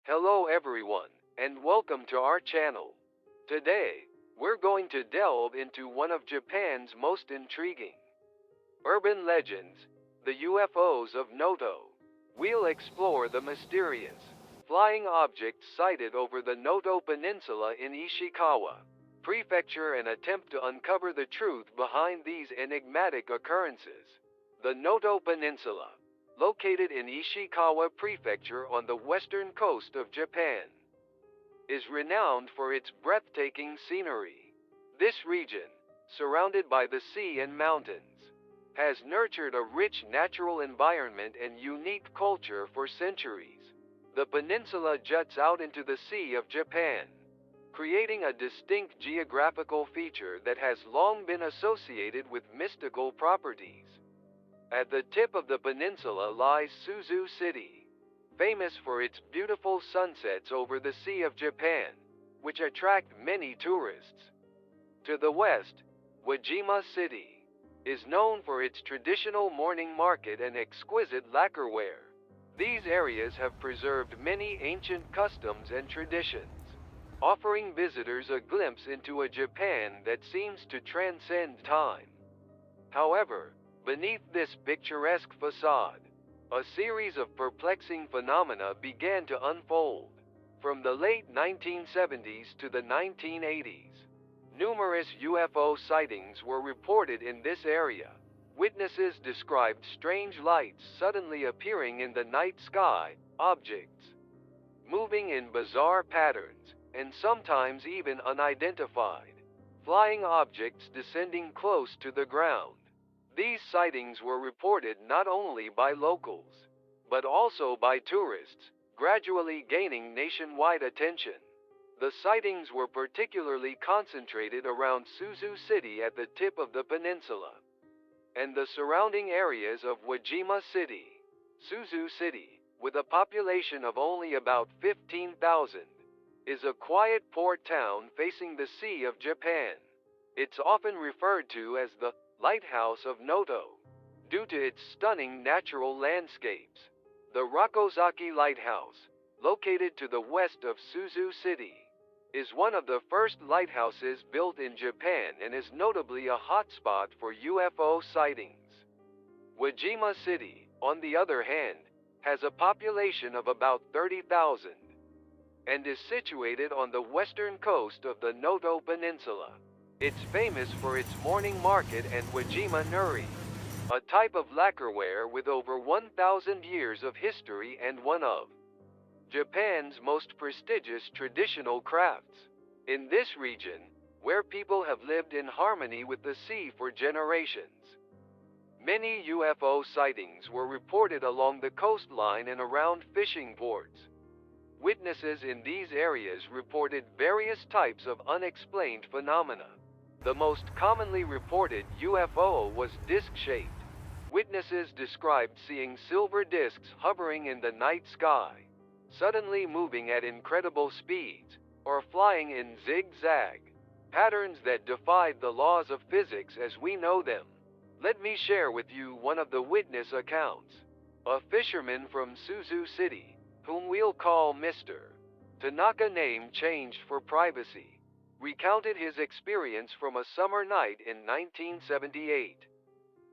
Hello everyone, and welcome to our channel. Today, we're going to delve into one of Japan's most intriguing urban legends, the UFOs of Noto. We'll explore the mysterious flying objects sighted over the Noto Peninsula in Ishikawa Prefecture and attempt to uncover the truth behind these enigmatic occurrences. The Noto Peninsula, located in Ishikawa Prefecture on the western coast of Japan, is renowned for its breathtaking scenery. This region, surrounded by the sea and mountains, has nurtured a rich natural environment and unique culture for centuries. The peninsula juts out into the Sea of Japan, creating a distinct geographical feature that has long been associated with mystical properties. At the tip of the peninsula lies Suzu City, famous for its beautiful sunsets over the Sea of Japan, which attract many tourists. To the west, Wajima City is known for its traditional morning market and exquisite lacquerware. These areas have preserved many ancient customs and traditions, offering visitors a glimpse into a Japan that seems to transcend time. However, beneath this picturesque facade, a series of perplexing phenomena began to unfold. From the late 1970s to the 1980s, numerous UFO sightings were reported in this area. Witnesses described strange lights suddenly appearing in the night sky, objects moving in bizarre patterns, and sometimes even unidentified flying objects descending close to the ground. These sightings were reported not only by locals, but also by tourists, gradually gaining nationwide attention. The sightings were particularly concentrated around Suzu City at the tip of the peninsula, and the surrounding areas of Wajima City. Suzu City, with a population of only about 15,000, is a quiet port town facing the Sea of Japan. It's often referred to as the Lighthouse of Noto, due to its stunning natural landscapes. The Rakozaki Lighthouse, located to the west of Suzu City, is one of the first lighthouses built in Japan and is notably a hotspot for UFO sightings. Wajima City, on the other hand, has a population of about 30,000 and is situated on the western coast of the Noto Peninsula. It's famous for its morning market and Wajima Nuri, a type of lacquerware with over 1,000 years of history and one of Japan's most prestigious traditional crafts. In this region, where people have lived in harmony with the sea for generations, many UFO sightings were reported along the coastline and around fishing ports. Witnesses in these areas reported various types of unexplained phenomena. The most commonly reported UFO was disc-shaped. Witnesses described seeing silver discs hovering in the night sky, suddenly moving at incredible speeds, or flying in zigzag patterns that defied the laws of physics as we know them. Let me share with you one of the witness accounts. A fisherman from Suzu City, whom we'll call Mr. Tanaka, name changed for privacy, recounted his experience from a summer night in 1978.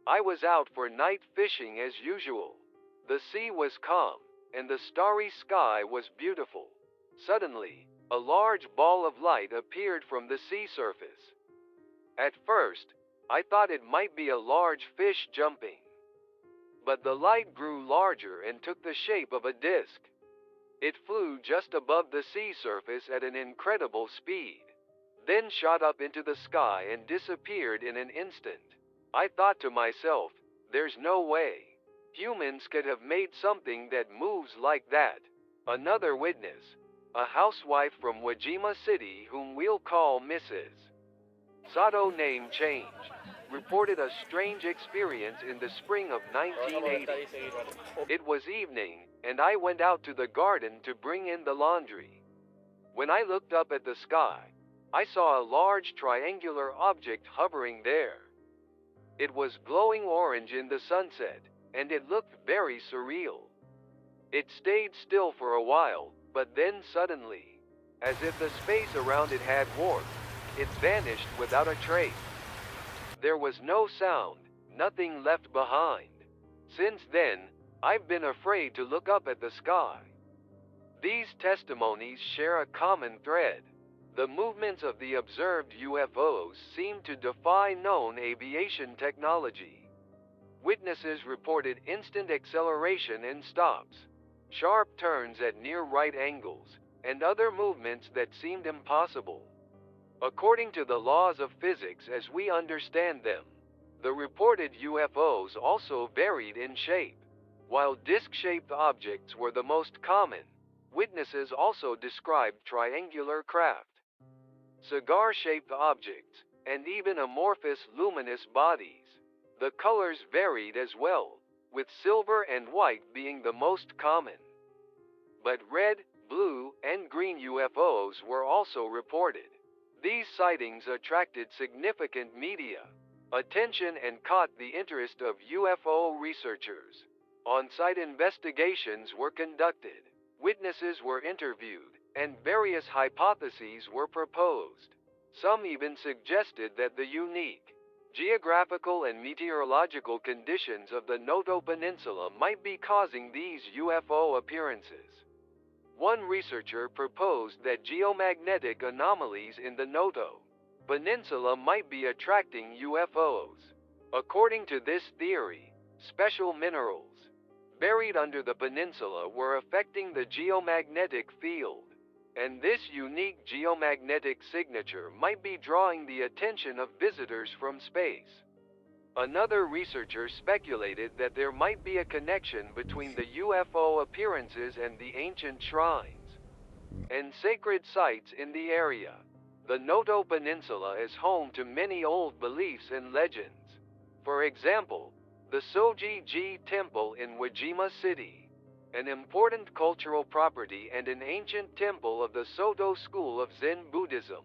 I was out for night fishing as usual. The sea was calm, and the starry sky was beautiful. Suddenly, a large ball of light appeared from the sea surface. At first, I thought it might be a large fish jumping, but the light grew larger and took the shape of a disc. It flew just above the sea surface at an incredible speed, then shot up into the sky and disappeared in an instant. I thought to myself, there's no way humans could have made something that moves like that. Another witness, a housewife from Wajima City whom we'll call Mrs. Sato, name changed, reported a strange experience in the spring of 1980. It was evening, and I went out to the garden to bring in the laundry. When I looked up at the sky, I saw a large triangular object hovering there. It was glowing orange in the sunset, and it looked very surreal. It stayed still for a while, but then suddenly, as if the space around it had warped, it vanished without a trace. There was no sound, nothing left behind. Since then, I've been afraid to look up at the sky. These testimonies share a common thread. The movements of the observed UFOs seem to defy known aviation technology. Witnesses reported instant acceleration and stops, sharp turns at near right angles, and other movements that seemed impossible. According to the laws of physics as we understand them, the reported UFOs also varied in shape. While disc-shaped objects were the most common, witnesses also described triangular craft, cigar-shaped objects, and even amorphous luminous bodies. The colors varied as well, with silver and white being the most common. But red, blue, and green UFOs were also reported. These sightings attracted significant media attention and caught the interest of UFO researchers. On-site investigations were conducted, witnesses were interviewed, and various hypotheses were proposed. Some even suggested that the unique geographical and meteorological conditions of the Noto Peninsula might be causing these UFO appearances. One researcher proposed that geomagnetic anomalies in the Noto Peninsula might be attracting UFOs. According to this theory, special minerals buried under the peninsula were affecting the geomagnetic field, and this unique geomagnetic signature might be drawing the attention of visitors from space. Another researcher speculated that there might be a connection between the UFO appearances and the ancient shrines and sacred sites in the area. The Noto Peninsula is home to many old beliefs and legends. For example, the Soji-ji Temple in Wajima City, an important cultural property and an ancient temple of the Soto school of Zen Buddhism,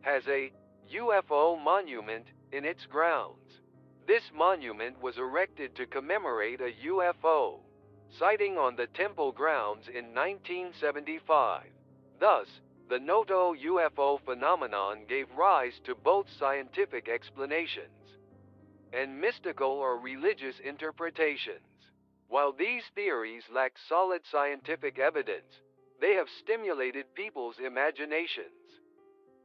has a UFO monument in its grounds. This monument was erected to commemorate a UFO sighting on the temple grounds in 1975. Thus, the Noto UFO phenomenon gave rise to both scientific explanations and mystical or religious interpretations. While these theories lack solid scientific evidence, they have stimulated people's imaginations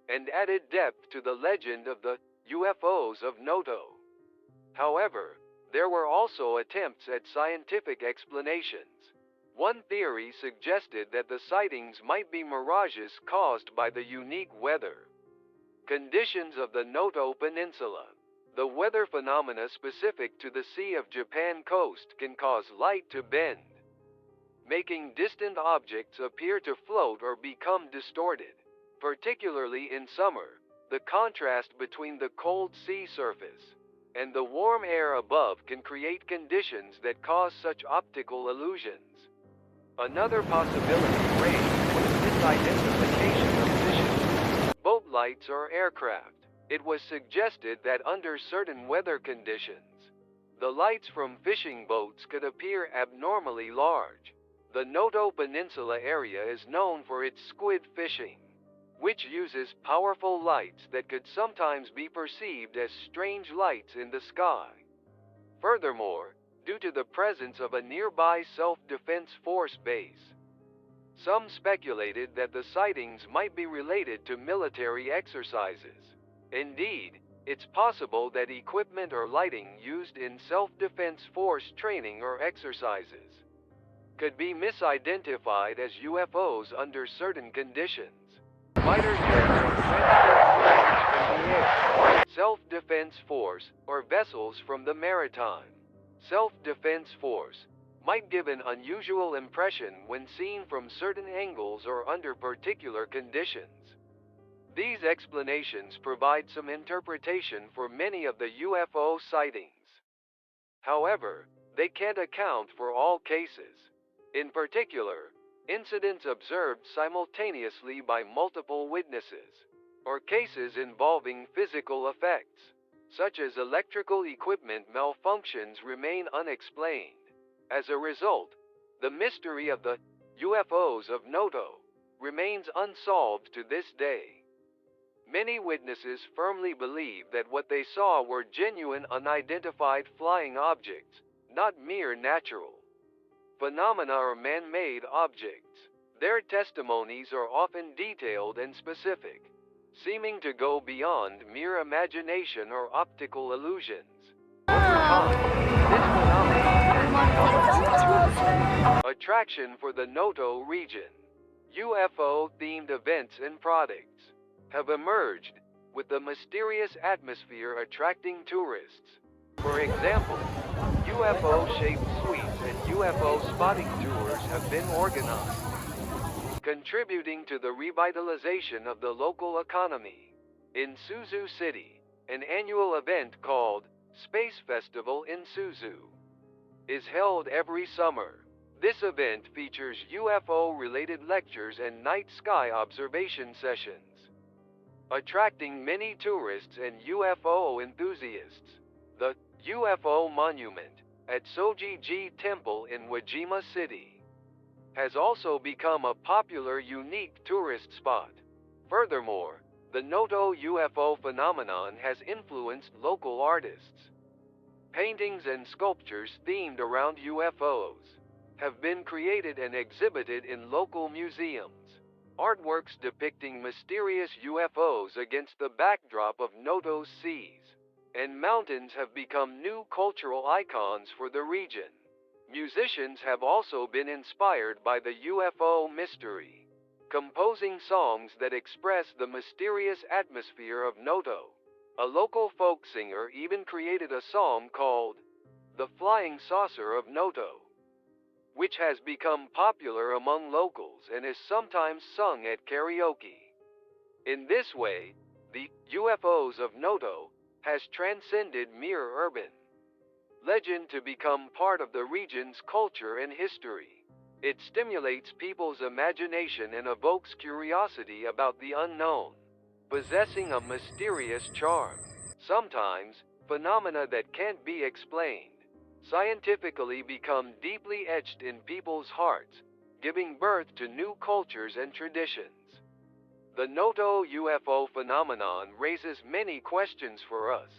and added depth to the legend of the UFOs of Noto. However, there were also attempts at scientific explanations. One theory suggested that the sightings might be mirages caused by the unique weather conditions of the Noto Peninsula. The weather phenomena specific to the Sea of Japan coast can cause light to bend, making distant objects appear to float or become distorted. Particularly in summer, the contrast between the cold sea surface and the warm air above can create conditions that cause such optical illusions. Another possibility raised was misidentification of fishing boat lights or aircraft. It was suggested that under certain weather conditions, the lights from fishing boats could appear abnormally large. The Noto Peninsula area is known for its squid fishing, which uses powerful lights that could sometimes be perceived as strange lights in the sky. Furthermore, due to the presence of a nearby self-defense force base, some speculated that the sightings might be related to military exercises. Indeed, it's possible that equipment or lighting used in self-defense force training or exercises could be misidentified as UFOs under certain conditions. Fighter jets or transport planes from the air. Self-defense force or vessels from the maritime. Self-defense force might give an unusual impression when seen from certain angles or under particular conditions. These explanations provide some interpretation for many of the UFO sightings. However, they can't account for all cases. In particular, incidents observed simultaneously by multiple witnesses, or cases involving physical effects, such as electrical equipment malfunctions, remain unexplained. As a result, the mystery of the UFOs of Noto, remains unsolved to this day. Many witnesses firmly believe that what they saw were genuine unidentified flying objects, not mere natural phenomena or man-made objects. Their testimonies are often detailed and specific, seeming to go beyond mere imagination or optical illusions. Over time, this phenomenon has become a attraction for the Noto region. UFO-themed events and products have emerged, with the mysterious atmosphere attracting tourists. For example, UFO-shaped suites and UFO spotting tours have been organized, contributing to the revitalization of the local economy. In Suzu City, an annual event called Space Festival in Suzu is held every summer. This event features UFO-related lectures and night sky observation sessions, attracting many tourists and UFO enthusiasts. The UFO Monument at Soji-ji Temple in Wajima City has also become a popular unique tourist spot. Furthermore, the Noto UFO phenomenon has influenced local artists. Paintings and sculptures themed around UFOs have been created and exhibited in local museums. Artworks depicting mysterious UFOs against the backdrop of Noto's seas and mountains have become new cultural icons for the region. Musicians have also been inspired by the UFO mystery, composing songs that express the mysterious atmosphere of Noto. A local folk singer even created a song called The Flying Saucer of Noto, which has become popular among locals and is sometimes sung at karaoke. In this way, the UFOs of Noto has transcended mere urban legend to become part of the region's culture and history. It stimulates people's imagination and evokes curiosity about the unknown, possessing a mysterious charm. Sometimes, phenomena that can't be explained scientifically become deeply etched in people's hearts, giving birth to new cultures and traditions. The Noto UFO phenomenon raises many questions for us.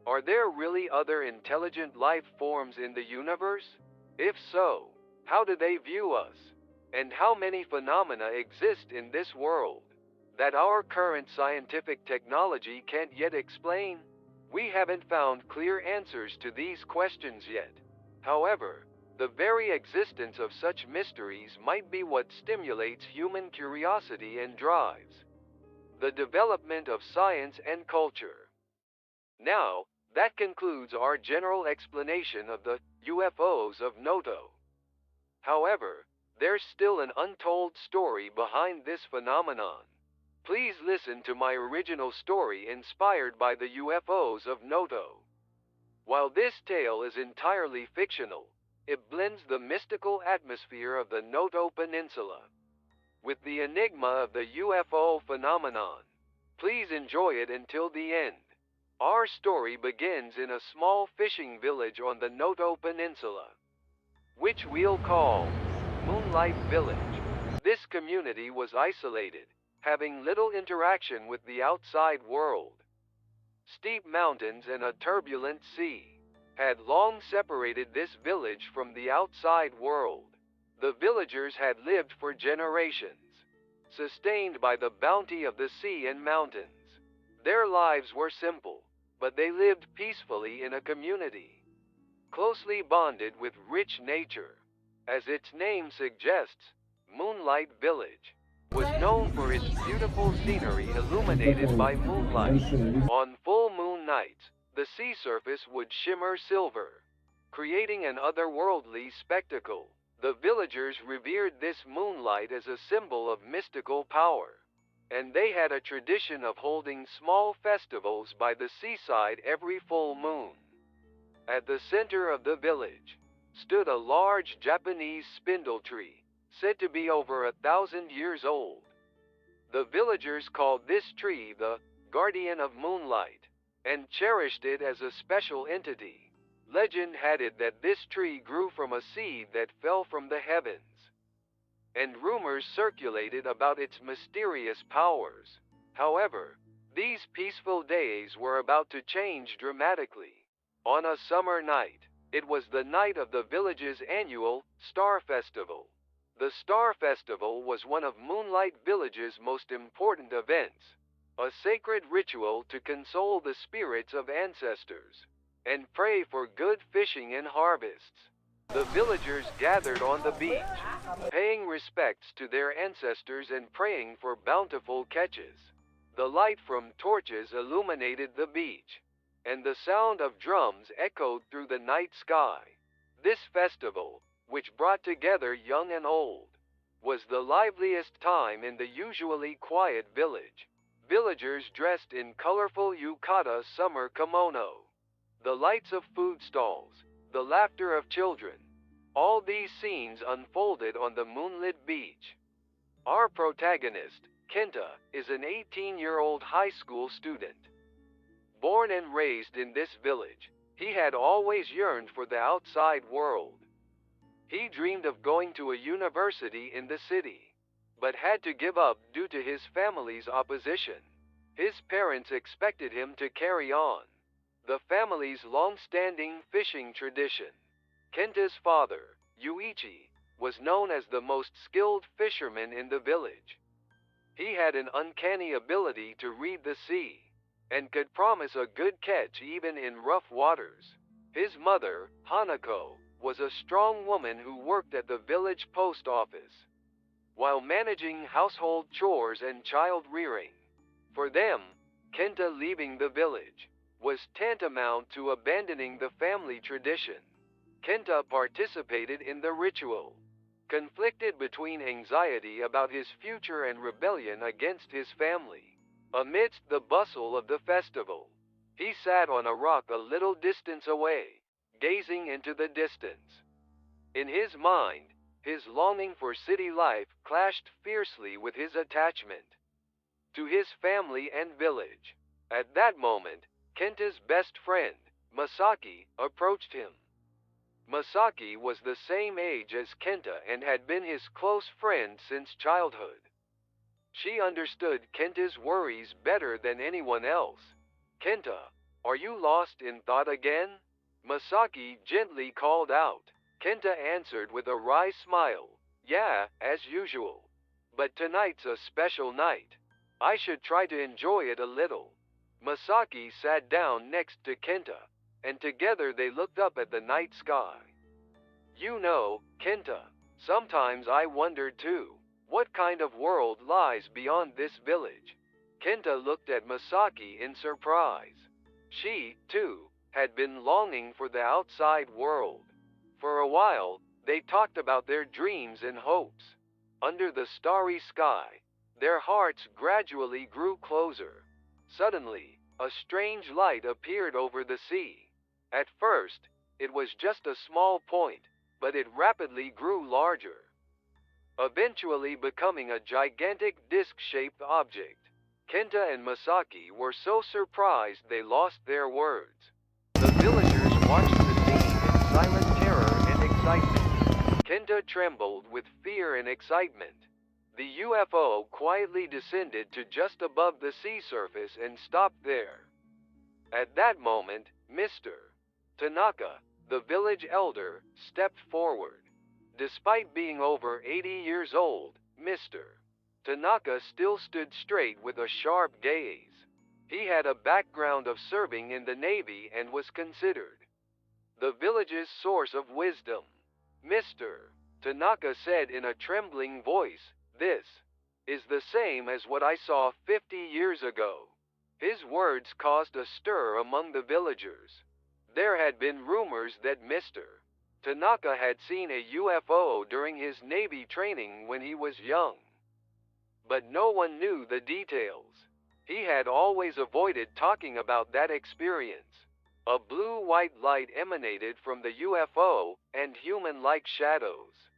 Are there really other intelligent life forms in the universe? If so, how do they view us? And how many phenomena exist in this world that our current scientific technology can't yet explain? We haven't found clear answers to these questions yet. However, the very existence of such mysteries might be what stimulates human curiosity and drives the development of science and culture. Now, that concludes our general explanation of the UFOs of Noto. However, there's still an untold story behind this phenomenon. Please listen to my original story inspired by the UFOs of Noto. While this tale is entirely fictional, it blends the mystical atmosphere of the Noto Peninsula with the enigma of the UFO phenomenon. Please enjoy it until the end. Our story begins in a small fishing village on the Noto Peninsula, which we'll call Moonlight Village. This community was isolated, having little interaction with the outside world. Steep mountains and a turbulent sea had long separated this village from the outside world. The villagers had lived for generations, sustained by the bounty of the sea and mountains. Their lives were simple, but they lived peacefully in a community, closely bonded with rich nature. As its name suggests, Moonlight Village was known for its beautiful scenery illuminated by moonlight. On full moon nights, the sea surface would shimmer silver, creating an otherworldly spectacle. The villagers revered this moonlight as a symbol of mystical power, and they had a tradition of holding small festivals by the seaside every full moon. At the center of the village stood a large Japanese spindle tree, said to be over 1,000 years old. The villagers called this tree the guardian of moonlight, and cherished it as a special entity. Legend had it that this tree grew from a seed that fell from the heavens, and rumors circulated about its mysterious powers. However, these peaceful days were about to change dramatically. On a summer night, it was the night of the village's annual Star Festival. The Star Festival was one of Moonlight Village's most important events, a sacred ritual to console the spirits of ancestors and pray for good fishing and harvests. The villagers gathered on the beach, paying respects to their ancestors and praying for bountiful catches. The light from torches illuminated the beach, and the sound of drums echoed through the night sky. This festival, which brought together young and old, was the liveliest time in the usually quiet village. Villagers dressed in colorful yukata summer kimono, the lights of food stalls, the laughter of children. All these scenes unfolded on the moonlit beach. Our protagonist, Kenta, is an 18-year-old high school student. Born and raised in this village, he had always yearned for the outside world. He dreamed of going to a university in the city, but had to give up due to his family's opposition. His parents expected him to carry on the family's long-standing fishing tradition. Kenta's father, Yuichi, was known as the most skilled fisherman in the village. He had an uncanny ability to read the sea, and could promise a good catch even in rough waters. His mother, Hanako, was a strong woman who worked at the village post office, while managing household chores and child rearing. For them, Kenta leaving the village was tantamount to abandoning the family tradition. Kenta participated in the ritual, conflicted between anxiety about his future and rebellion against his family. Amidst the bustle of the festival, he sat on a rock a little distance away, gazing into the distance. In his mind, his longing for city life clashed fiercely with his attachment to his family and village. At that moment, Kenta's best friend, Masaki, approached him. Masaki was the same age as Kenta and had been his close friend since childhood. She understood Kenta's worries better than anyone else. "Kenta, are you lost in thought again?" Masaki gently called out. Kenta answered with a wry smile, "Yeah, as usual. But tonight's a special night. I should try to enjoy it a little." Masaki sat down next to Kenta, and together they looked up at the night sky. "You know, Kenta, sometimes I wonder too, what kind of world lies beyond this village?" Kenta looked at Masaki in surprise. She, too, had been longing for the outside world. For a while, they talked about their dreams and hopes. Under the starry sky, their hearts gradually grew closer. Suddenly, a strange light appeared over the sea. At first, it was just a small point, but it rapidly grew larger, eventually becoming a gigantic disc-shaped object. Kenta and Masaki were so surprised they lost their words. The villagers watched the scene in silent terror and excitement. Kenta trembled with fear and excitement. The UFO quietly descended to just above the sea surface and stopped there. At that moment, Mr. Tanaka, the village elder, stepped forward. Despite being over 80 years old, Mr. Tanaka still stood straight with a sharp gaze. He had a background of serving in the Navy and was considered the village's source of wisdom. Mr. Tanaka said in a trembling voice, "This is the same as what I saw 50 years ago." His words caused a stir among the villagers. There had been rumors that Mr. Tanaka had seen a UFO during his Navy training when he was young, but no one knew the details. He had always avoided talking about that experience. A blue-white light emanated from the UFO, and human-like shadows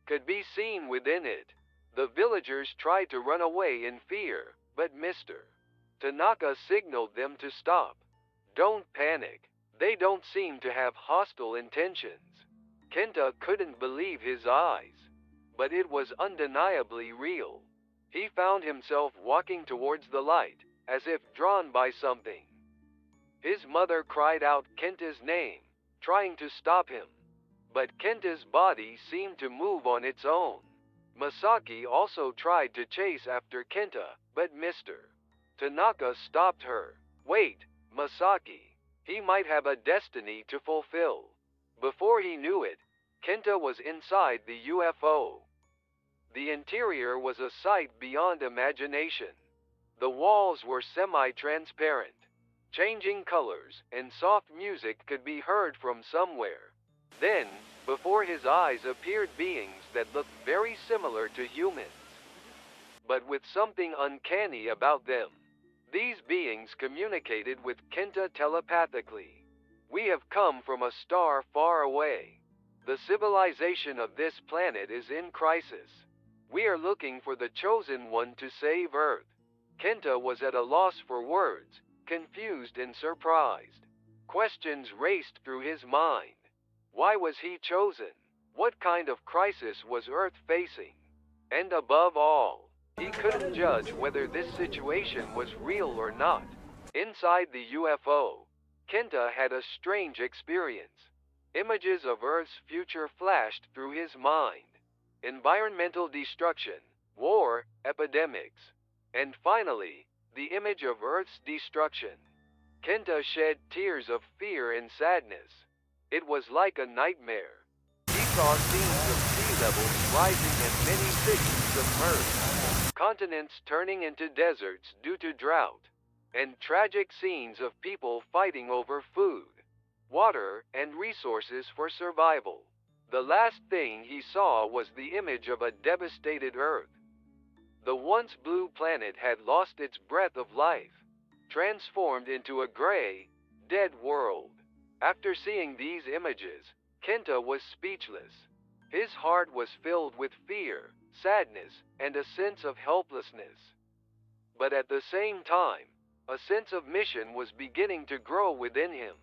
could be seen within it. The villagers tried to run away in fear, but Mr. Tanaka signaled them to stop. "Don't panic. They don't seem to have hostile intentions." Kenta couldn't believe his eyes. but it was undeniably real. He found himself walking towards the light, as if drawn by something. His mother cried out Kenta's name, trying to stop him. But Kenta's body seemed to move on its own. Masaki also tried to chase after Kenta, but missed her. Tanaka stopped her. Wait, Masaki. He might have a destiny to fulfill. Before he knew it, Kenta was inside the UFO. The interior was a sight beyond imagination. The walls were semi-transparent. Changing colors and soft music could be heard from somewhere. Then, before his eyes appeared beings that looked very similar to humans, but with something uncanny about them. These beings communicated with Kenta telepathically. We have come from a star far away. The civilization of this planet is in crisis. We are looking for the chosen one to save Earth. Kenta was at a loss for words, confused and surprised. Questions raced through his mind. Why was he chosen? What kind of crisis was Earth facing? And above all, he couldn't judge whether this situation was real or not. Inside the UFO, Kenta had a strange experience. Images of Earth's future flashed through his mind. Environmental destruction, war, epidemics, and finally, the image of Earth's destruction. Kenta shed tears of fear and sadness. It was like a nightmare. He saw scenes of sea levels rising and many cities submerged, continents turning into deserts due to drought, and tragic scenes of people fighting over food, water, and resources for survival. The last thing he saw was the image of a devastated Earth. The once blue planet had lost its breath of life, transformed into a gray, dead world. After seeing these images, Kenta was speechless. His heart was filled with fear, sadness, and a sense of helplessness. But at the same time, a sense of mission was beginning to grow within him.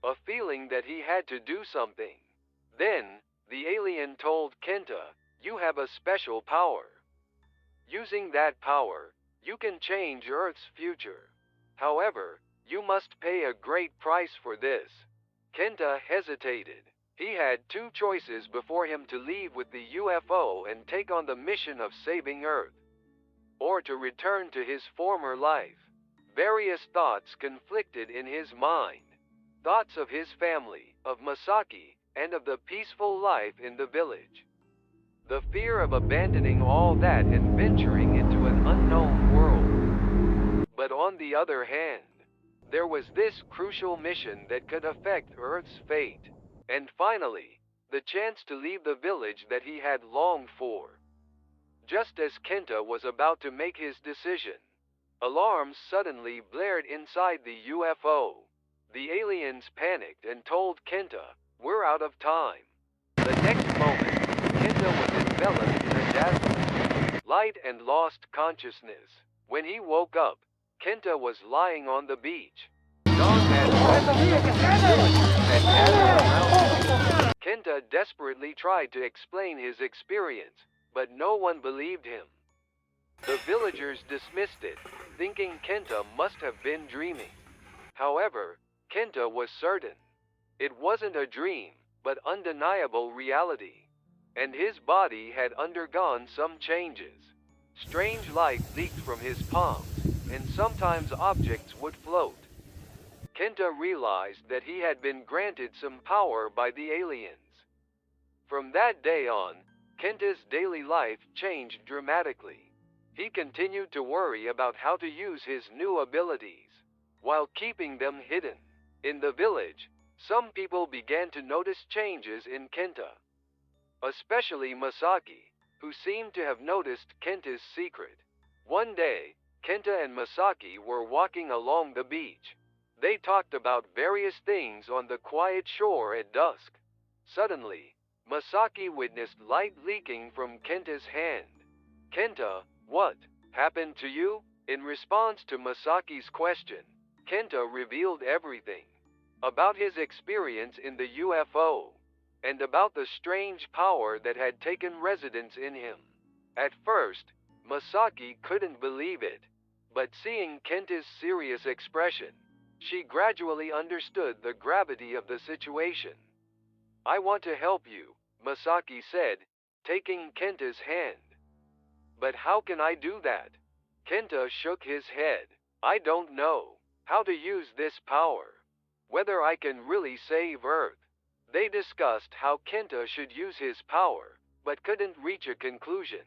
A feeling that he had to do something. Then, the alien told Kenta, "You have a special power. Using that power, you can change Earth's future. However, you must pay a great price for this." Kenta hesitated. He had two choices before him: to leave with the UFO and take on the mission of saving Earth, or to return to his former life. Various thoughts conflicted in his mind. Thoughts of his family, of Masaki, and of the peaceful life in the village. The fear of abandoning all that and venturing into an unknown world. But on the other hand, there was this crucial mission that could affect Earth's fate. And finally, the chance to leave the village that he had longed for. Just as Kenta was about to make his decision, alarms suddenly blared inside the UFO. The aliens panicked and told Kenta, "We're out of time." The next moment, Kenta was enveloped in a dazzling light and lost consciousness. When he woke up, Kenta was lying on the beach. Dawn had gathered around him. Kenta desperately tried to explain his experience, but no one believed him. The villagers dismissed it, thinking Kenta must have been dreaming. However, Kenta was certain. It wasn't a dream, but undeniable reality. And his body had undergone some changes. Strange light leaked from his palms, and sometimes objects would float. Kenta realized that he had been granted some power by the aliens. From that day on, Kenta's daily life changed dramatically. He continued to worry about how to use his new abilities, while keeping them hidden. In the village, some people began to notice changes in Kenta. Especially Masaki, who seemed to have noticed Kenta's secret. One day, Kenta and Masaki were walking along the beach. They talked about various things on the quiet shore at dusk. Suddenly, Masaki witnessed light leaking from Kenta's hand. "Kenta, what happened to you?" In response to Masaki's question, Kenta revealed everything about his experience in the UFO. and about the strange power that had taken residence in him. At first, Masaki couldn't believe it, but seeing Kenta's serious expression, she gradually understood the gravity of the situation. "I want to help you," Masaki said, taking Kenta's hand. "But how can I do that?" Kenta shook his head. "I don't know how to use this power. Whether I can really save Earth." They discussed how Kenta should use his power, but couldn't reach a conclusion.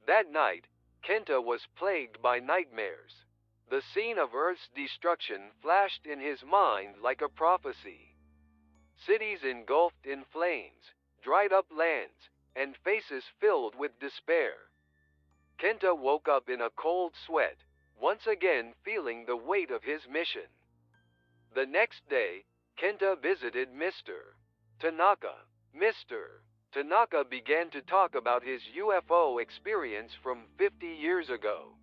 That night, Kenta was plagued by nightmares. The scene of Earth's destruction flashed in his mind like a prophecy. Cities engulfed in flames, dried up lands, and faces filled with despair. Kenta woke up in a cold sweat, once again feeling the weight of his mission. The next day, Kenta visited Mr. Tanaka. Mr. Tanaka began to talk about his UFO experience from 50 years ago.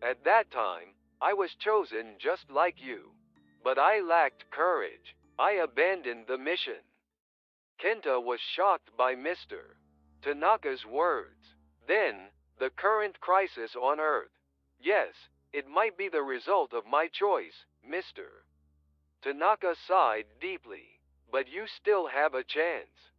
"At that time, I was chosen just like you. But I lacked courage. I abandoned the mission." Kenta was shocked by Mr. Tanaka's words. "Then, the current crisis on Earth. Yes, it might be the result of my choice, Mr. Tanaka sighed deeply. "But you still have a chance.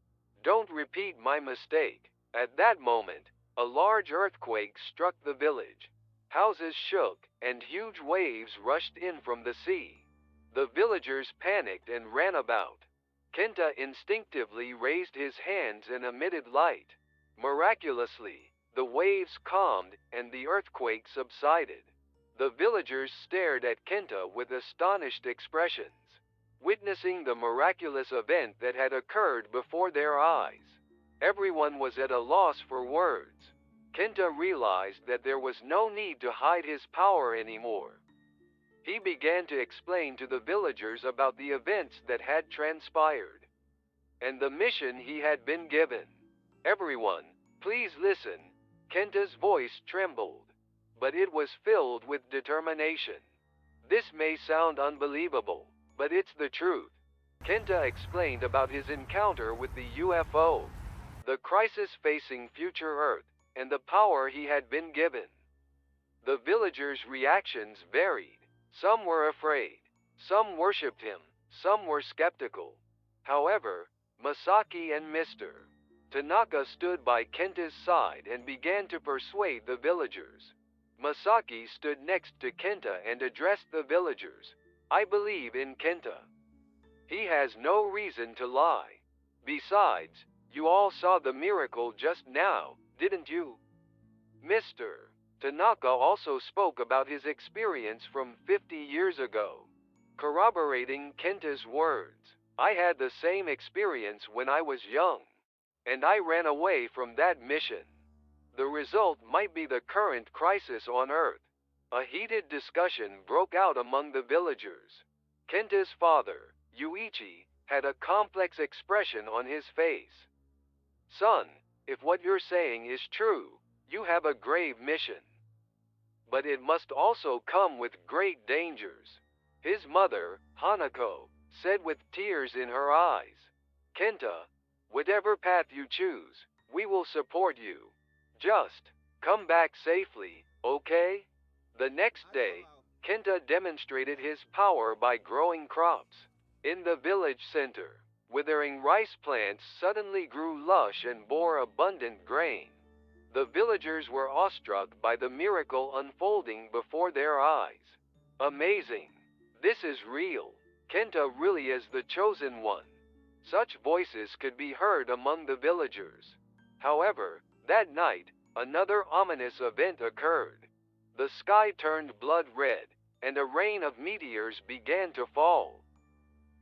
Don't repeat my mistake." At that moment, a large earthquake struck the village. Houses shook, and huge waves rushed in from the sea. The villagers panicked and ran about. Kenta instinctively raised his hands and emitted light. Miraculously, the waves calmed and the earthquake subsided. The villagers stared at Kenta with astonished expressions, witnessing the miraculous event that had occurred before their eyes. Everyone was at a loss for words. Kenta realized that there was no need to hide his power anymore. He began to explain to the villagers about the events that had transpired and the mission he had been given. "Everyone, please listen." Kenta's voice trembled, but it was filled with determination. "This may sound unbelievable, but it's the truth." Kenta explained about his encounter with the UFO, the crisis facing future Earth, and the power he had been given. The villagers' reactions varied. Some were afraid, some worshipped him, some were skeptical. However, Masaki and Mr. Tanaka stood by Kenta's side and began to persuade the villagers. Masaki stood next to Kenta and addressed the villagers. "I believe in Kenta. He has no reason to lie. Besides, you all saw the miracle just now, didn't you?" Mr. Tanaka also spoke about his experience from 50 years ago, corroborating Kenta's words. "I had the same experience when I was young, and I ran away from that mission. The result might be the current crisis on Earth." A heated discussion broke out among the villagers. Kenta's father, Yuichi, had a complex expression on his face. "Son, if what you're saying is true, you have a grave mission. But it must also come with great dangers." His mother, Hanako, said with tears in her eyes. "Kenta, whatever path you choose, we will support you. Just come back safely, okay?" The next day, Kenta demonstrated his power by growing crops. In the village center, withering rice plants suddenly grew lush and bore abundant grain. The villagers were awestruck by the miracle unfolding before their eyes. "Amazing! This is real. Kenta really is the chosen one." Such voices could be heard among the villagers. However, that night, another ominous event occurred. The sky turned blood red, and a rain of meteors began to fall.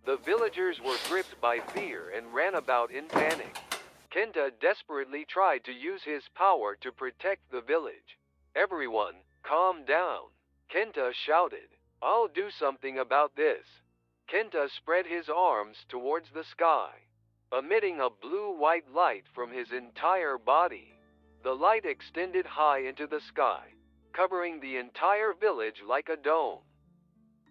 The villagers were gripped by fear and ran about in panic. Kenta desperately tried to use his power to protect the village. "Everyone, calm down," Kenta shouted. "I'll do something about this." Kenta spread his arms towards the sky, emitting a blue-white light from his entire body. The light extended high into the sky, covering the entire village like a dome.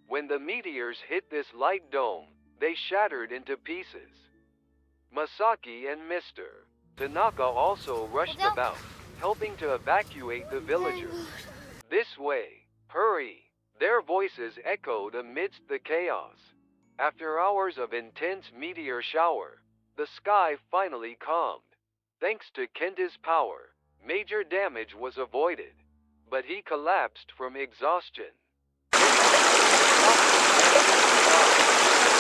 When the meteors hit this light dome, they shattered into pieces. Masaki and Mr. Tanaka also rushed about, helping to evacuate the villagers. This way, hurry! Their voices echoed amidst the chaos. After hours of intense meteor shower, the sky finally calmed. Thanks to Kenta's power, major damage was avoided, but he collapsed from exhaustion.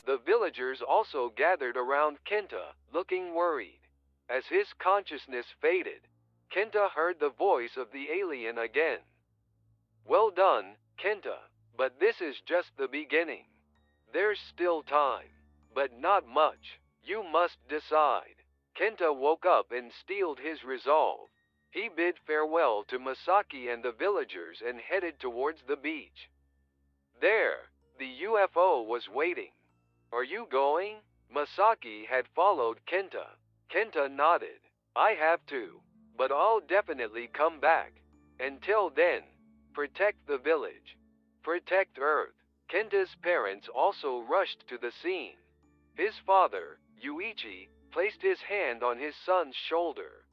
The villagers also gathered around Kenta, looking worried. As his consciousness faded, Kenta heard the voice of the alien again. Well done, Kenta, but this is just the beginning. There's still time, but not much. You must decide. Kenta woke up and steeled his resolve. He bid farewell to Masaki and the villagers and headed towards the beach. There, the UFO was waiting. Are you going? Masaki had followed Kenta. Kenta nodded. I have to, but I'll definitely come back. Until then, protect the village. Protect Earth. Kenta's parents also rushed to the scene. His father, Yuichi, placed his hand on his son's shoulder.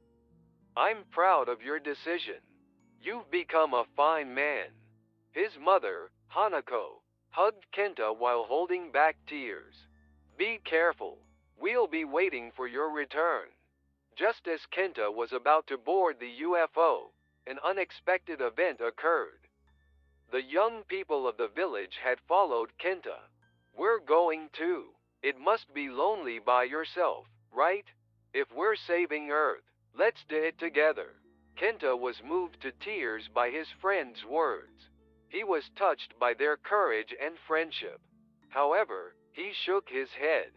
I'm proud of your decision. You've become a fine man. His mother, Hanako, hugged Kenta while holding back tears. Be careful. We'll be waiting for your return. Just as Kenta was about to board the UFO, an unexpected event occurred. The young people of the village had followed Kenta. We're going too. It must be lonely by yourself, right? If we're saving Earth, let's do it together. Kenta was moved to tears by his friends' words. He was touched by their courage and friendship. However, he shook his head.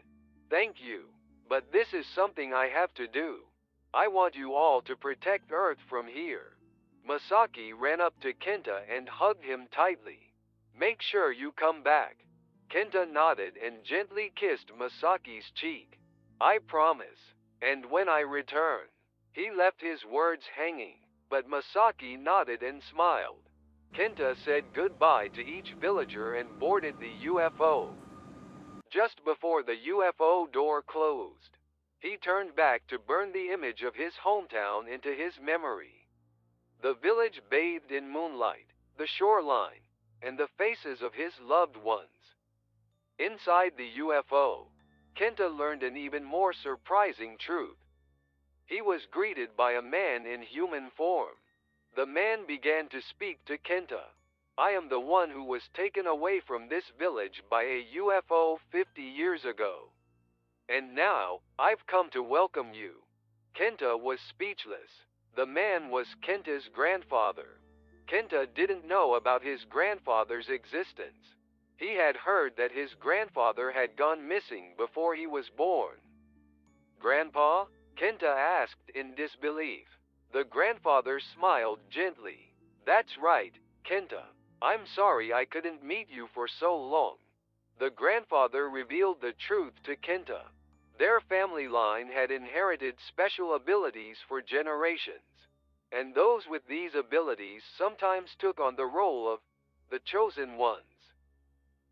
Thank you, but this is something I have to do. I want you all to protect Earth from here. Masaki ran up to Kenta and hugged him tightly. Make sure you come back. Kenta nodded and gently kissed Masaki's cheek. I promise. And when I return. He left his words hanging, but Masaki nodded and smiled. Kenta said goodbye to each villager and boarded the UFO. Just before the UFO door closed, he turned back to burn the image of his hometown into his memory. The village bathed in moonlight, the shoreline, and the faces of his loved ones. Inside the UFO, Kenta learned an even more surprising truth. He was greeted by a man in human form. The man began to speak to Kenta. I am the one who was taken away from this village by a UFO 50 years ago. And now, I've come to welcome you. Kenta was speechless. The man was Kenta's grandfather. Kenta didn't know about his grandfather's existence. He had heard that his grandfather had gone missing before he was born. Grandpa? Kenta asked in disbelief. The grandfather smiled gently. That's right, Kenta. I'm sorry I couldn't meet you for so long. The grandfather revealed the truth to Kenta. Their family line had inherited special abilities for generations, and those with these abilities sometimes took on the role of the chosen ones,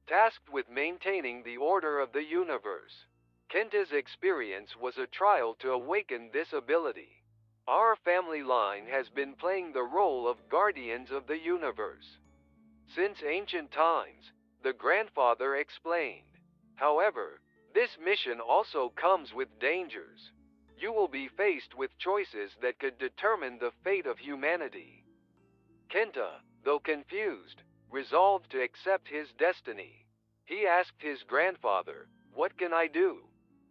tasked with maintaining the order of the universe. Kenta's experience was a trial to awaken this ability. Our family line has been playing the role of guardians of the universe since ancient times, the grandfather explained. However, this mission also comes with dangers. You will be faced with choices that could determine the fate of humanity. Kenta, though confused, resolved to accept his destiny. He asked his grandfather, "What can I do?"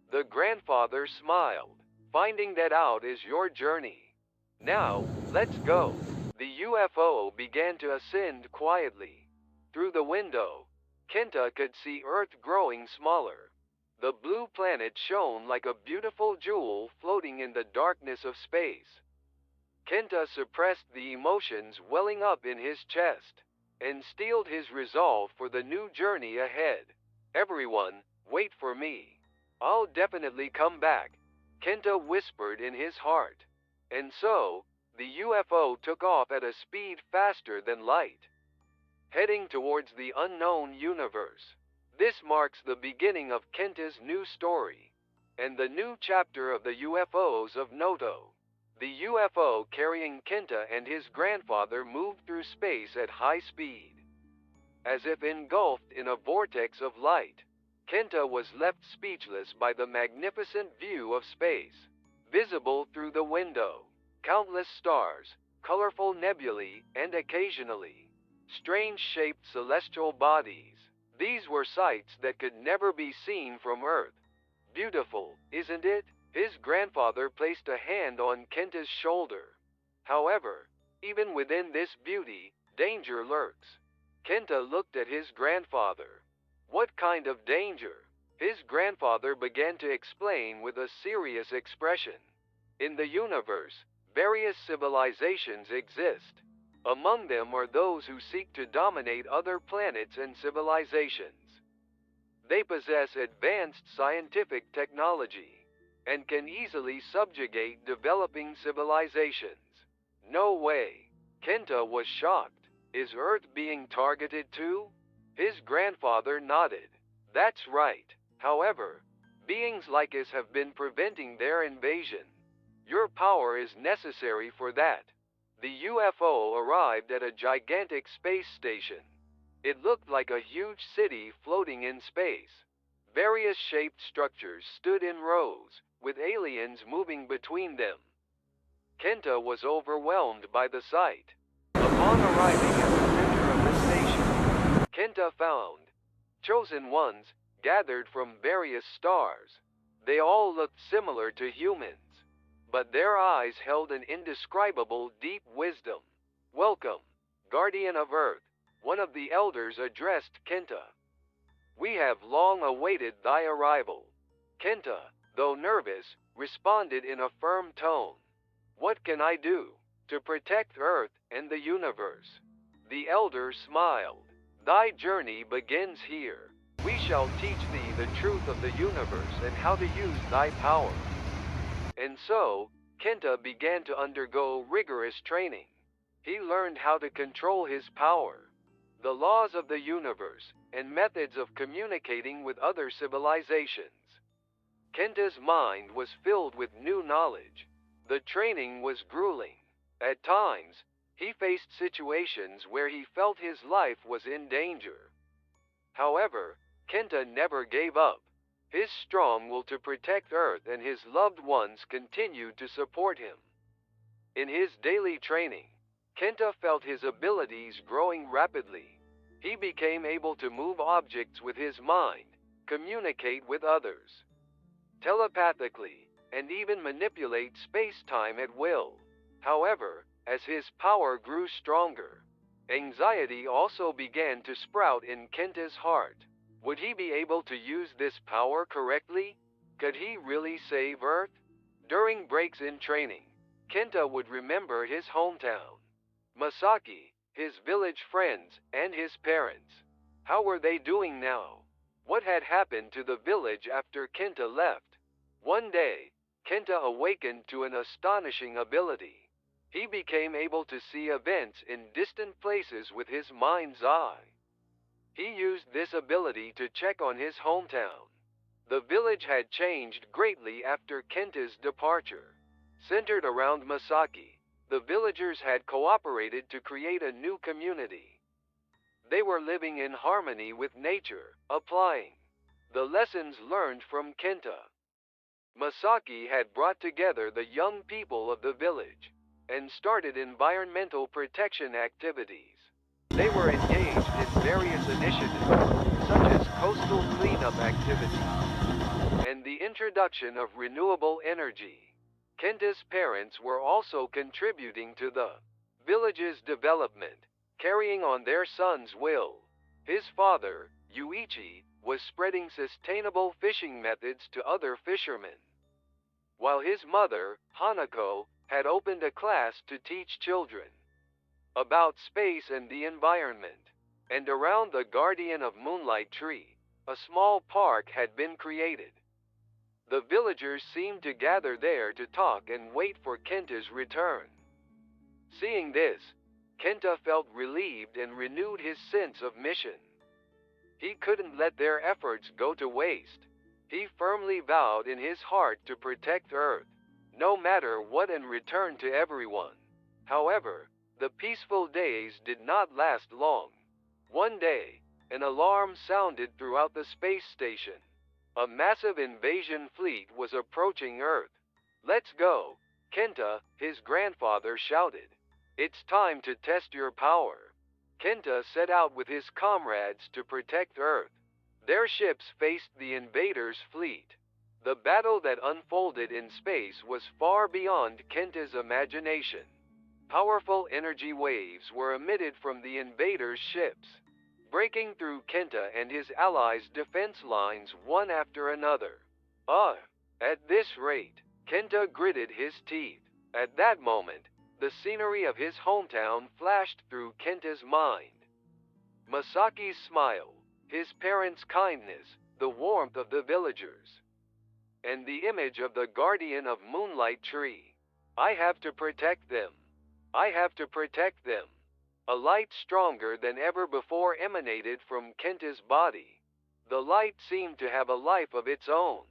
The grandfather smiled. "Finding that out is your journey. Now, let's go." The UFO began to ascend quietly. Through the window, Kenta could see Earth growing smaller. The blue planet shone like a beautiful jewel floating in the darkness of space. Kenta suppressed the emotions welling up in his chest and steeled his resolve for the new journey ahead. Everyone, wait for me. I'll definitely come back, Kenta whispered in his heart. And so, the UFO took off at a speed faster than light, heading towards the unknown universe. This marks the beginning of Kenta's new story. and the new chapter of the UFOs of Noto. The UFO carrying Kenta and his grandfather moved through space at high speed, as if engulfed in a vortex of light. Kenta was left speechless by the magnificent view of space, visible through the window. Countless stars, colorful nebulae, and occasionally, strange-shaped celestial bodies. These were sights that could never be seen from Earth. Beautiful, isn't it? His grandfather placed a hand on Kenta's shoulder. However, even within this beauty, danger lurks. Kenta looked at his grandfather. What kind of danger? His grandfather began to explain with a serious expression. In the universe, various civilizations exist. Among them are those who seek to dominate other planets and civilizations. They possess advanced scientific technology and can easily subjugate developing civilizations. No way. Kenta was shocked. Is Earth being targeted too? His grandfather nodded. That's right. However, beings like us have been preventing their invasion. Your power is necessary for that. The UFO arrived at a gigantic space station. It looked like a huge city floating in space. Various shaped structures stood in rows, with aliens moving between them. Kenta was overwhelmed by the sight. Upon arriving at the center of the station, Kenta found chosen ones gathered from various stars. They all looked similar to humans, but their eyes held an indescribable deep wisdom. Welcome, Guardian of Earth, one of the elders addressed Kenta. We have long awaited thy arrival. Kenta, though nervous, responded in a firm tone. What can I do to protect Earth and the universe? The elder smiled. Thy journey begins here. We shall teach thee the truth of the universe and how to use thy power. And so, Kenta began to undergo rigorous training. He learned how to control his power, the laws of the universe, and methods of communicating with other civilizations. Kenta's mind was filled with new knowledge. The training was grueling. At times, he faced situations where he felt his life was in danger. However, Kenta never gave up. His strong will to protect Earth and his loved ones continued to support him. In his daily training, Kenta felt his abilities growing rapidly. He became able to move objects with his mind, communicate with others telepathically, and even manipulate space-time at will. However, as his power grew stronger, anxiety also began to sprout in Kenta's heart. Would he be able to use this power correctly? Could he really save Earth? During breaks in training, Kenta would remember his hometown, Masaki, his village friends, and his parents. How were they doing now? What had happened to the village after Kenta left? One day, Kenta awakened to an astonishing ability. He became able to see events in distant places with his mind's eye. He used this ability to check on his hometown. The village had changed greatly after Kenta's departure. Centered around Masaki, the villagers had cooperated to create a new community. They were living in harmony with nature, applying the lessons learned from Kenta. Masaki had brought together the young people of the village and started environmental protection activities. They were engaged in various initiatives, such as coastal cleanup activities and the introduction of renewable energy. Kenta's parents were also contributing to the village's development, carrying on their son's will. His father, Yuichi, was spreading sustainable fishing methods to other fishermen, while his mother, Hanako, had opened a class to teach children about space and the environment. And around the Guardian of Moonlight tree, a small park had been created. The villagers seemed to gather there to talk and wait for Kenta's return. Seeing this, Kenta felt relieved and renewed his sense of mission. He couldn't let their efforts go to waste. He firmly vowed in his heart to protect Earth, no matter what, and return to everyone. However, the peaceful days did not last long. One day, an alarm sounded throughout the space station. A massive invasion fleet was approaching Earth. "Let's go," Kenta, his grandfather, shouted. "It's time to test your power." Kenta set out with his comrades to protect Earth. Their ships faced the invaders' fleet. The battle that unfolded in space was far beyond Kenta's imagination. Powerful energy waves were emitted from the invaders' ships, breaking through Kenta and his allies' defense lines one after another. At this rate, Kenta gritted his teeth. At that moment, the scenery of his hometown flashed through Kenta's mind. Masaki's smile, his parents' kindness, the warmth of the villagers, and the image of the guardian of Moonlight Tree. "I have to protect them. I have to protect them." A light stronger than ever before emanated from Kenta's body. The light seemed to have a life of its own,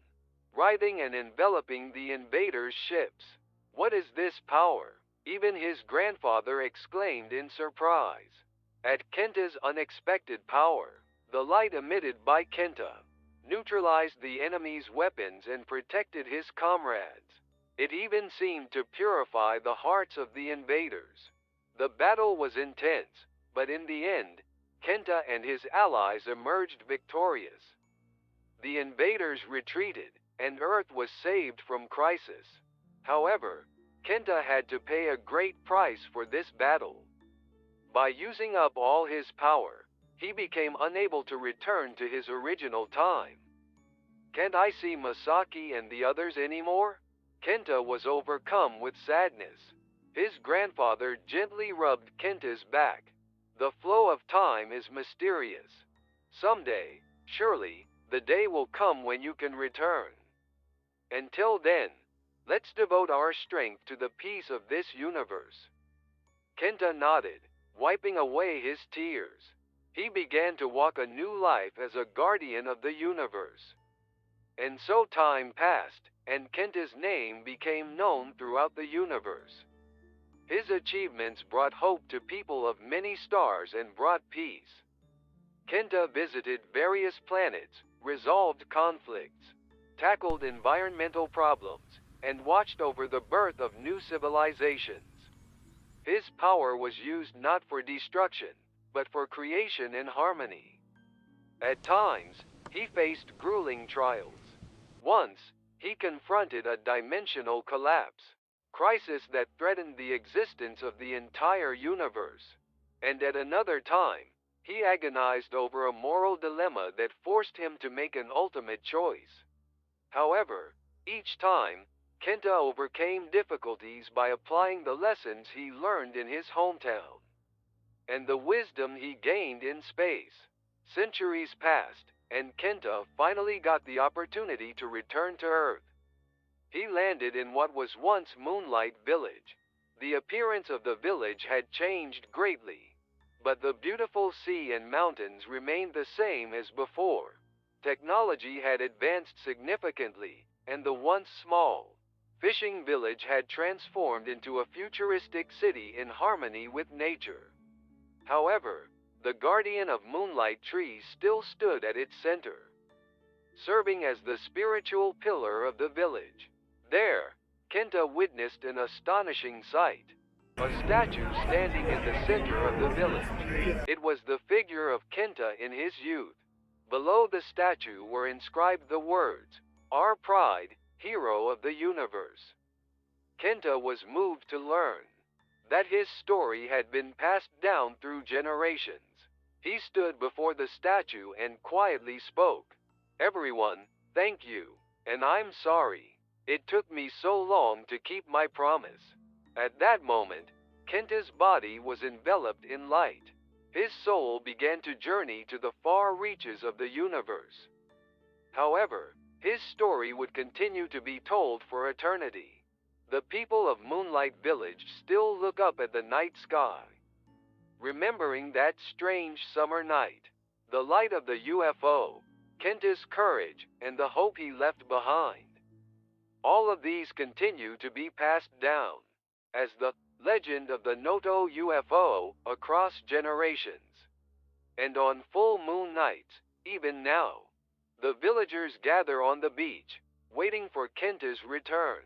writhing and enveloping the invaders' ships. "What is this power?" even his grandfather exclaimed in surprise. At Kenta's unexpected power, the light emitted by Kenta neutralized the enemy's weapons and protected his comrades. It even seemed to purify the hearts of the invaders. The battle was intense, but in the end, Kenta and his allies emerged victorious. The invaders retreated, and Earth was saved from crisis. However, Kenta had to pay a great price for this battle. By using up all his power, he became unable to return to his original time. "Can't I see Masaki and the others anymore?" Kenta was overcome with sadness. His grandfather gently rubbed Kenta's back. "The flow of time is mysterious. Someday, surely, the day will come when you can return. Until then, let's devote our strength to the peace of this universe." Kenta nodded, wiping away his tears. He began to walk a new life as a guardian of the universe. And so time passed, and Kenta's name became known throughout the universe. His achievements brought hope to people of many stars and brought peace. Kenta visited various planets, resolved conflicts, tackled environmental problems, and watched over the birth of new civilizations. His power was used not for destruction, but for creation and harmony. At times, he faced grueling trials. Once, he confronted a dimensional collapse, crisis that threatened the existence of the entire universe. And at another time, he agonized over a moral dilemma that forced him to make an ultimate choice. However, each time, Kenta overcame difficulties by applying the lessons he learned in his hometown and the wisdom he gained in space. Centuries passed, and Kenta finally got the opportunity to return to Earth. He landed in what was once Moonlight Village. The appearance of the village had changed greatly, but the beautiful sea and mountains remained the same as before. Technology had advanced significantly, and the once small fishing village had transformed into a futuristic city in harmony with nature. However, the guardian of Moonlight Tree still stood at its center, serving as the spiritual pillar of the village. There, Kenta witnessed an astonishing sight. A statue standing in the center of the village. It was the figure of Kenta in his youth. Below the statue were inscribed the words, "Our pride, hero of the universe." Kenta was moved to learn that his story had been passed down through generations. He stood before the statue and quietly spoke, "Everyone, thank you, and I'm sorry. It took me so long to keep my promise." At that moment, Kenta's body was enveloped in light. His soul began to journey to the far reaches of the universe. However, his story would continue to be told for eternity. The people of Moonlight Village still look up at the night sky, remembering that strange summer night. The light of the UFO, Kenta's courage, and the hope he left behind. All of these continue to be passed down as the legend of the Noto UFO across generations. And on full moon nights, even now, the villagers gather on the beach, waiting for Kenta's return.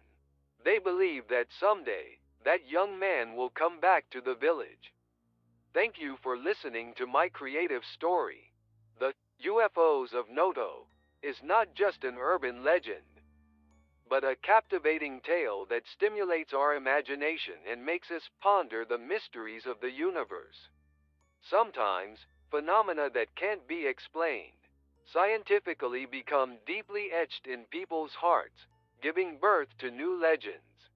They believe that someday, that young man will come back to the village. Thank you for listening to my creative story. The UFOs of Noto is not just an urban legend, but a captivating tale that stimulates our imagination and makes us ponder the mysteries of the universe. Sometimes, phenomena that can't be explained scientifically become deeply etched in people's hearts, giving birth to new legends.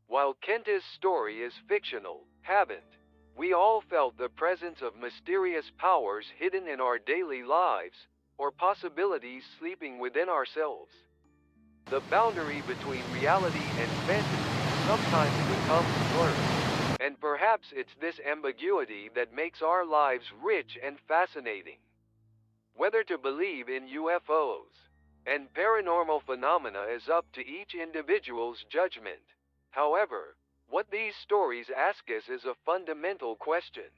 While Kenta's story is fictional, haven't we all felt the presence of mysterious powers hidden in our daily lives, or possibilities sleeping within ourselves? The boundary between reality and fantasy sometimes becomes blurred, and perhaps it's this ambiguity that makes our lives rich and fascinating. Whether to believe in UFOs and paranormal phenomena is up to each individual's judgment. However, what these stories ask us is a fundamental question.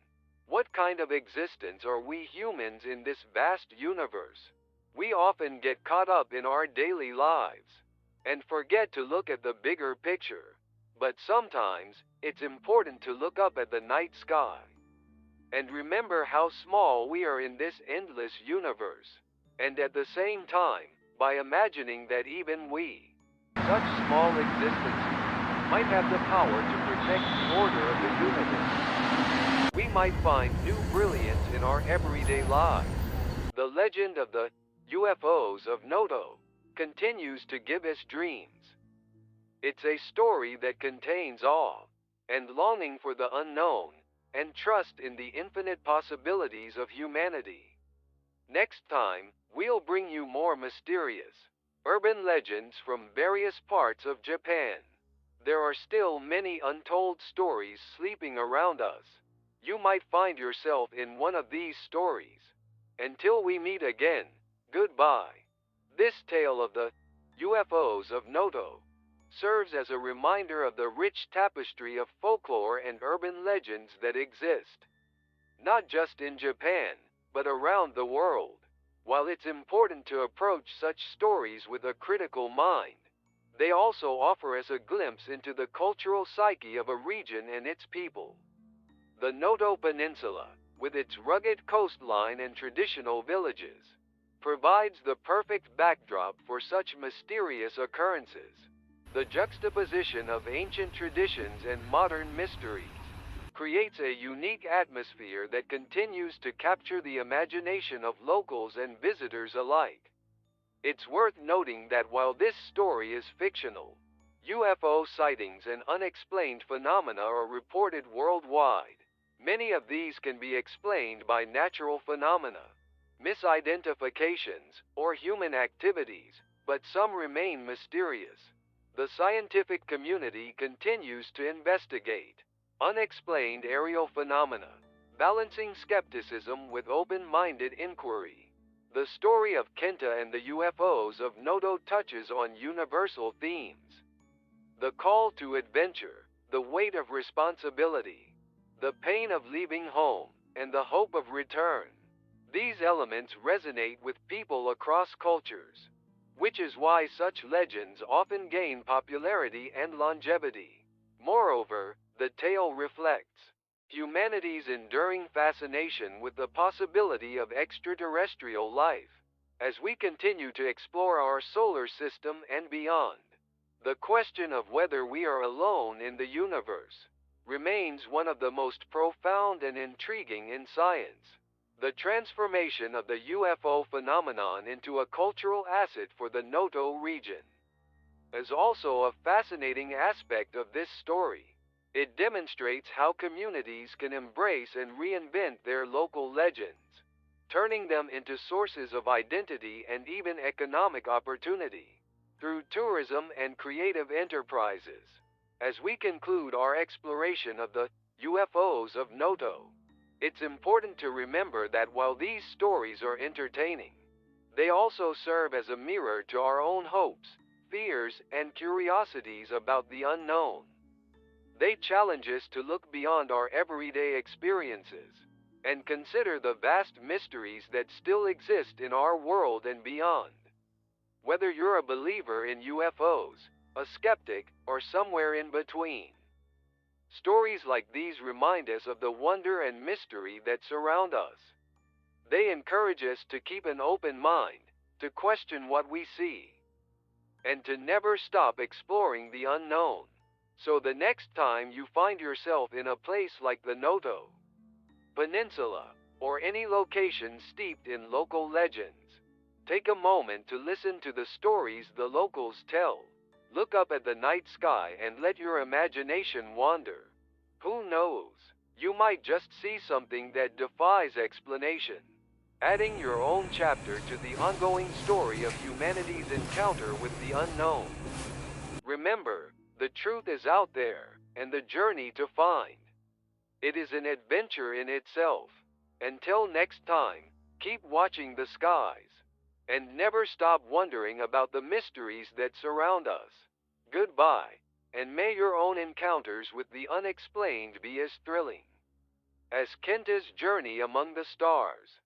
What kind of existence are we humans in this vast universe? We often get caught up in our daily lives and forget to look at the bigger picture. But sometimes, it's important to look up at the night sky and remember how small we are in this endless universe. And at the same time, by imagining that even we, such small existences, might have the power to protect the order of the universe, we might find new brilliance in our everyday lives. The legend of the UFOs of Noto continues to give us dreams. It's a story that contains awe and longing for the unknown, and trust in the infinite possibilities of humanity. Next time, we'll bring you more mysterious urban legends from various parts of Japan. There are still many untold stories sleeping around us. You might find yourself in one of these stories. Until we meet again, goodbye. This tale of the UFOs of Noto serves as a reminder of the rich tapestry of folklore and urban legends that exist, not just in Japan, but around the world. While it's important to approach such stories with a critical mind, they also offer us a glimpse into the cultural psyche of a region and its people. The Noto Peninsula, with its rugged coastline and traditional villages, provides the perfect backdrop for such mysterious occurrences. The juxtaposition of ancient traditions and modern mysteries creates a unique atmosphere that continues to capture the imagination of locals and visitors alike. It's worth noting that while this story is fictional, UFO sightings and unexplained phenomena are reported worldwide. Many of these can be explained by natural phenomena, misidentifications, or human activities, but some remain mysterious. The scientific community continues to investigate unexplained aerial phenomena, balancing skepticism with open-minded inquiry. The story of Kenta and the UFOs of Noto touches on universal themes: the call to adventure, the weight of responsibility, the pain of leaving home, and the hope of return. These elements resonate with people across cultures, which is why such legends often gain popularity and longevity. Moreover, the tale reflects humanity's enduring fascination with the possibility of extraterrestrial life. As we continue to explore our solar system and beyond, the question of whether we are alone in the universe remains one of the most profound and intriguing in science. The transformation of the UFO phenomenon into a cultural asset for the Noto region is also a fascinating aspect of this story. It demonstrates how communities can embrace and reinvent their local legends, turning them into sources of identity and even economic opportunity through tourism and creative enterprises. As we conclude our exploration of the UFOs of Noto, it's important to remember that while these stories are entertaining, They also serve as a mirror to our own hopes, fears, and curiosities about the unknown. They challenge us to look beyond our everyday experiences and consider the vast mysteries that still exist in our world and beyond. Whether you're a believer in UFOs, a skeptic, or somewhere in between, stories like these remind us of the wonder and mystery that surround us. They encourage us to keep an open mind, to question what we see, and to never stop exploring the unknown. So the next time you find yourself in a place like the Noto Peninsula, or any location steeped in local legends, take a moment to listen to the stories the locals tell. Look up at the night sky and let your imagination wander. Who knows? You might just see something that defies explanation, adding your own chapter to the ongoing story of humanity's encounter with the unknown. Remember, the truth is out there, and the journey to find it is an adventure in itself. Until next time, keep watching the skies, and never stop wondering about the mysteries that surround us. Goodbye, and may your own encounters with the unexplained be as thrilling as Kenta's journey among the stars.